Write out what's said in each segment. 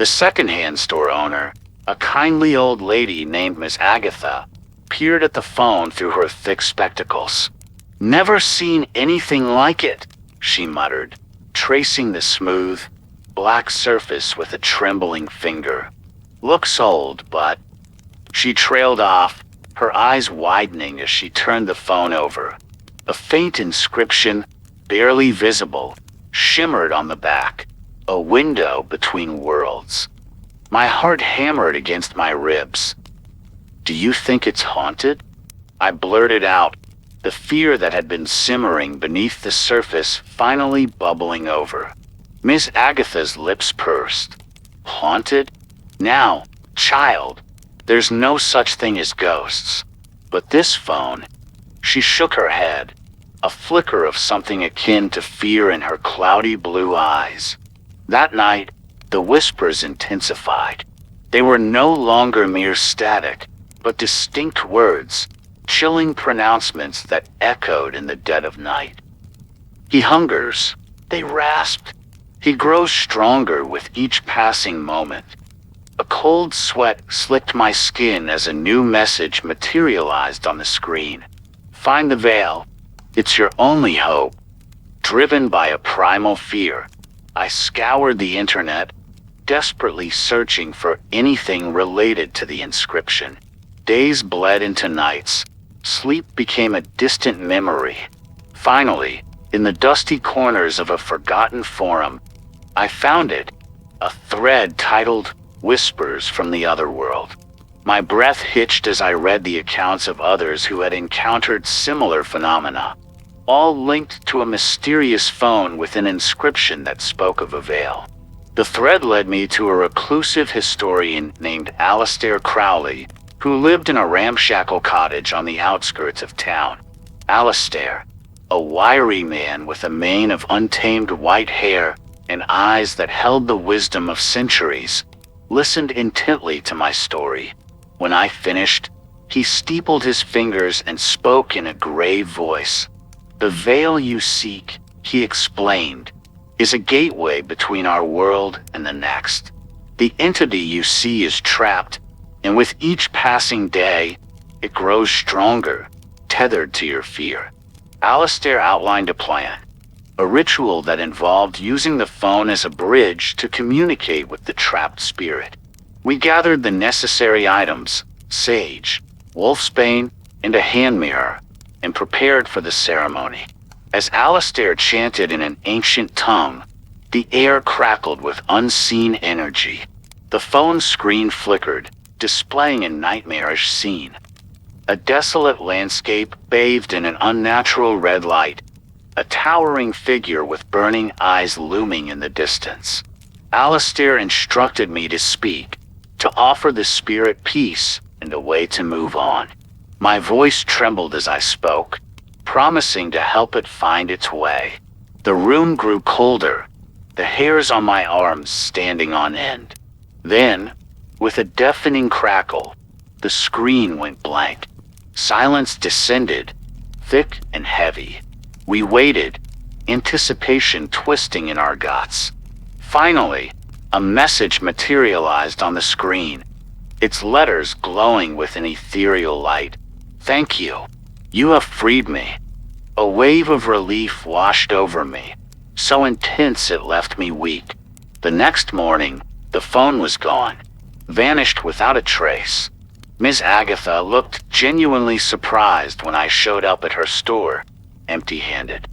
The second-hand store owner, a kindly old lady named Miss Agatha, peered at the phone through her thick spectacles. "Never seen anything like it," she muttered, tracing the smooth, black surface with a trembling finger. "Looks old, but..." She trailed off, her eyes widening as she turned the phone over. A faint inscription, barely visible, shimmered on the back. "A window between worlds." My heart hammered against my ribs. "Do you think it's haunted?" I blurted out, the fear that had been simmering beneath the surface finally bubbling over. Miss Agatha's lips pursed. "Haunted? Now, child, there's no such thing as ghosts. But this phone..." She shook her head, a flicker of something akin to fear in her cloudy blue eyes. That night, the whispers intensified. They were no longer mere static, but distinct words, chilling pronouncements that echoed in the dead of night. "He hungers," they rasped. "He grows stronger with each passing moment." A cold sweat slicked my skin as a new message materialized on the screen. "Find the veil. It's your only hope." Driven by a primal fear, I scoured the internet, desperately searching for anything related to the inscription. Days bled into nights. Sleep became a distant memory. Finally, in the dusty corners of a forgotten forum, I found it, a thread titled "Whispers from the Otherworld." My breath hitched as I read the accounts of others who had encountered similar phenomena, all linked to a mysterious phone with an inscription that spoke of a veil. The thread led me to a reclusive historian named Aleister Crowley, who lived in a ramshackle cottage on the outskirts of town. Aleister, a wiry man with a mane of untamed white hair and eyes that held the wisdom of centuries, listened intently to my story. When I finished, he steepled his fingers and spoke in a grave voice. "The veil you seek," he explained, "is a gateway between our world and the next. The entity you see is trapped, and with each passing day, it grows stronger, tethered to your fear." Aleister outlined a plan, a ritual that involved using the phone as a bridge to communicate with the trapped spirit. We gathered the necessary items, sage, wolfsbane, and a hand mirror, and prepared for the ceremony. As Aleister chanted in an ancient tongue, the air crackled with unseen energy. The phone screen flickered, displaying a nightmarish scene. A desolate landscape bathed in an unnatural red light, a towering figure with burning eyes looming in the distance. Aleister instructed me to speak, to offer the spirit peace and a way to move on. My voice trembled as I spoke, promising to help it find its way. The room grew colder, the hairs on my arms standing on end. Then, with a deafening crackle, the screen went blank. Silence descended, thick and heavy. We waited, anticipation twisting in our guts. Finally, a message materialized on the screen, its letters glowing with an ethereal light. "Thank you. You have freed me." A wave of relief washed over me, so intense it left me weak. The next morning, the phone was gone, vanished without a trace. Miss Agatha looked genuinely surprised when I showed up at her store, empty-handed.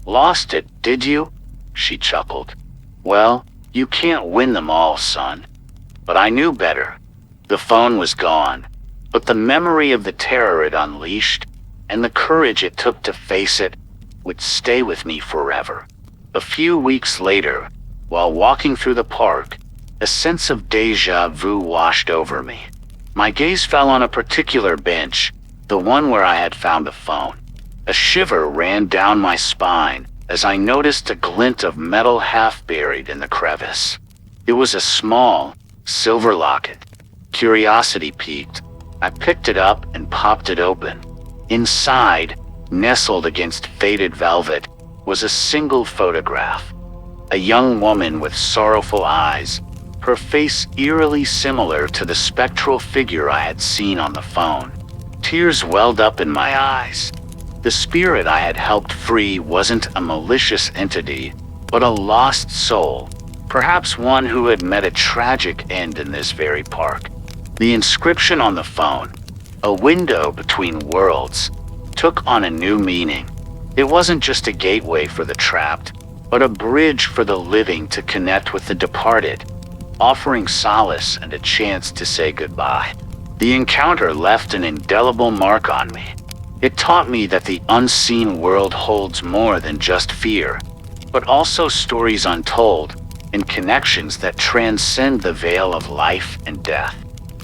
"Lost it, did you?" she chuckled. "Well, you can't win them all, son." But I knew better. The phone was gone, but the memory of the terror it unleashed, and the courage it took to face it, would stay with me forever. A few weeks later, while walking through the park, a sense of déjà vu washed over me. My gaze fell on a particular bench, the one where I had found the phone. A shiver ran down my spine as I noticed a glint of metal half buried in the crevice. It was a small, silver locket. Curiosity piqued. I picked it up and popped it open. Inside, nestled against faded velvet, was a single photograph. A young woman with sorrowful eyes, her face eerily similar to the spectral figure I had seen on the phone. Tears welled up in my eyes. The spirit I had helped free wasn't a malicious entity, but a lost soul, perhaps one who had met a tragic end in this very park. The inscription on the phone, "A window between worlds," took on a new meaning. It wasn't just a gateway for the trapped, but a bridge for the living to connect with the departed, offering solace and a chance to say goodbye. The encounter left an indelible mark on me. It taught me that the unseen world holds more than just fear, but also stories untold and connections that transcend the veil of life and death.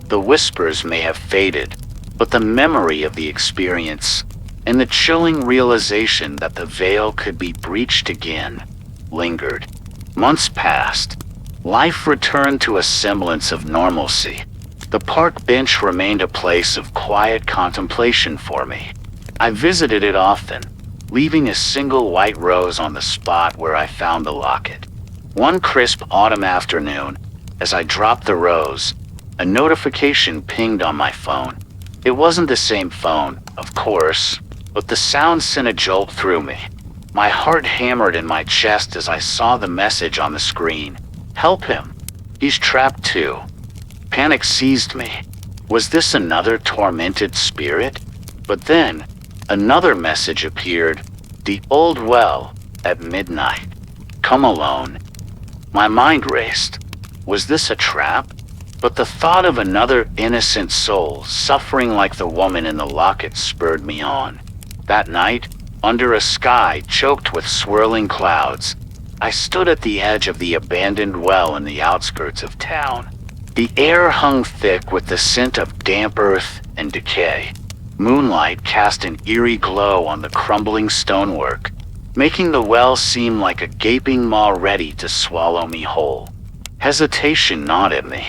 The whispers may have faded, but the memory of the experience and the chilling realization that the veil could be breached again lingered. Months passed. Life returned to a semblance of normalcy. The park bench remained a place of quiet contemplation for me. I visited it often, leaving a single white rose on the spot where I found the locket. One crisp autumn afternoon, as I dropped the rose, a notification pinged on my phone. It wasn't the same phone, of course, but the sound sent a jolt through me. My heart hammered in my chest as I saw the message on the screen. "Help him. He's trapped too." Panic seized me. Was this another tormented spirit? But then, another message appeared. "The old well, at midnight. Come alone." My mind raced. Was this a trap? But the thought of another innocent soul suffering like the woman in the locket spurred me on. That night, under a sky choked with swirling clouds, I stood at the edge of the abandoned well in the outskirts of town. The air hung thick with the scent of damp earth and decay. Moonlight cast an eerie glow on the crumbling stonework, making the well seem like a gaping maw ready to swallow me whole. Hesitation gnawed at me,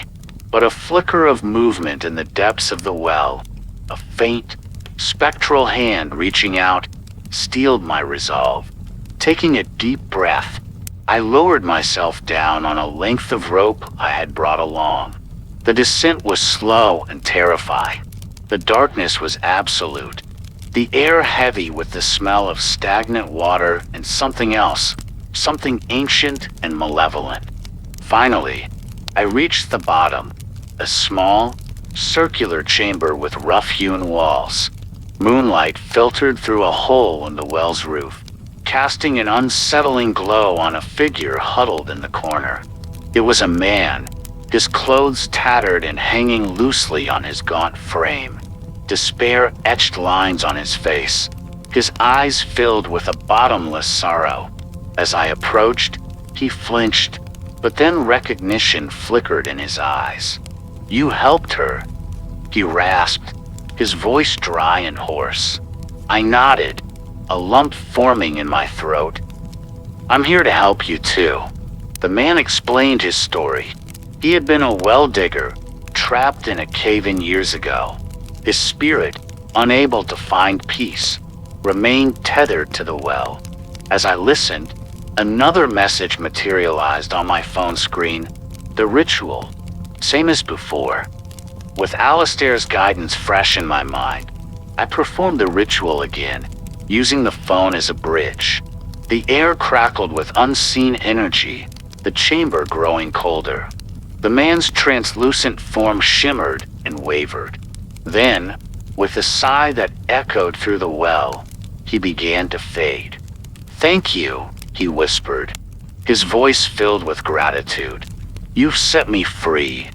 but a flicker of movement in the depths of the well, a faint, spectral hand reaching out, steeled my resolve. Taking a deep breath, I lowered myself down on a length of rope I had brought along. The descent was slow and terrifying. The darkness was absolute, the air heavy with the smell of stagnant water and something else, something ancient and malevolent. Finally, I reached the bottom, a small, circular chamber with rough-hewn walls. Moonlight filtered through a hole in the well's roof, casting an unsettling glow on a figure huddled in the corner. It was a man, his clothes tattered and hanging loosely on his gaunt frame. Despair etched lines on his face, his eyes filled with a bottomless sorrow. As I approached, he flinched, but then recognition flickered in his eyes. "You helped her," he rasped, his voice dry and hoarse. I nodded, a lump forming in my throat. "I'm here to help you too." The man explained his story. He had been a well digger, trapped in a cave-in years ago. His spirit, unable to find peace, remained tethered to the well. As I listened, another message materialized on my phone screen. The ritual, same as before. With Alistair's guidance fresh in my mind, I performed the ritual again, using the phone as a bridge. The air crackled with unseen energy, the chamber growing colder. The man's translucent form shimmered and wavered. Then, with a sigh that echoed through the well, he began to fade. "Thank you," he whispered, his voice filled with gratitude. "You've set me free."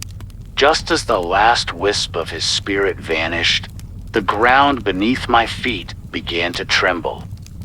Just as the last wisp of his spirit vanished, the ground beneath my feet began to tremble.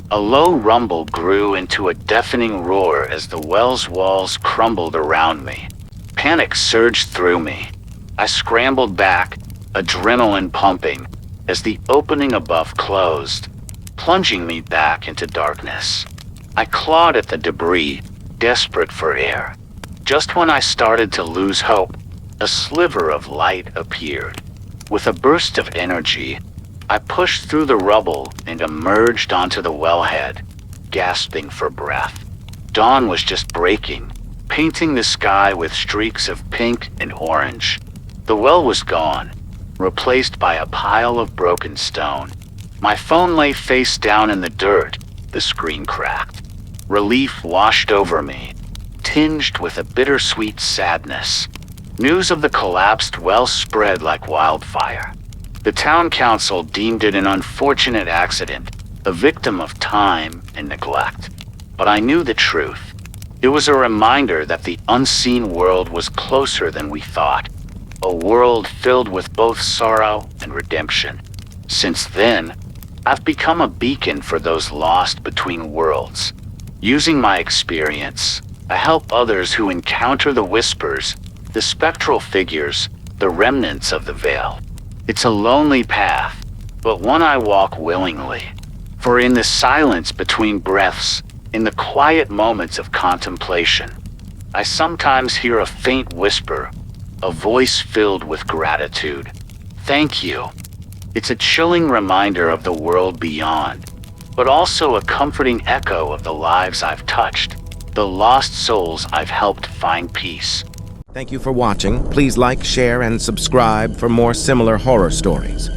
A low rumble grew into a deafening roar as the well's walls crumbled around me. Panic surged through me. I scrambled back, adrenaline pumping, as the opening above closed, plunging me back into darkness. I clawed at the debris, desperate for air. Just when I started to lose hope, a sliver of light appeared. With a burst of energy, I pushed through the rubble and emerged onto the wellhead, gasping for breath. Dawn was just breaking, painting the sky with streaks of pink and orange. The well was gone, replaced by a pile of broken stone. My phone lay face down in the dirt, the screen cracked. Relief washed over me, tinged with a bittersweet sadness. News of the collapsed well spread like wildfire. The town council deemed it an unfortunate accident, a victim of time and neglect. But I knew the truth. It was a reminder that the unseen world was closer than we thought, a world filled with both sorrow and redemption. Since then, I've become a beacon for those lost between worlds. Using my experience, I help others who encounter the whispers, the spectral figures, the remnants of the veil. It's a lonely path, but one I walk willingly. For in the silence between breaths, in the quiet moments of contemplation, I sometimes hear a faint whisper, a voice filled with gratitude. Thank you. It's a chilling reminder of the world beyond, but also a comforting echo of the lives I've touched, the lost souls I've helped find peace. Thank you for watching. Please like, share, and subscribe for more similar horror stories.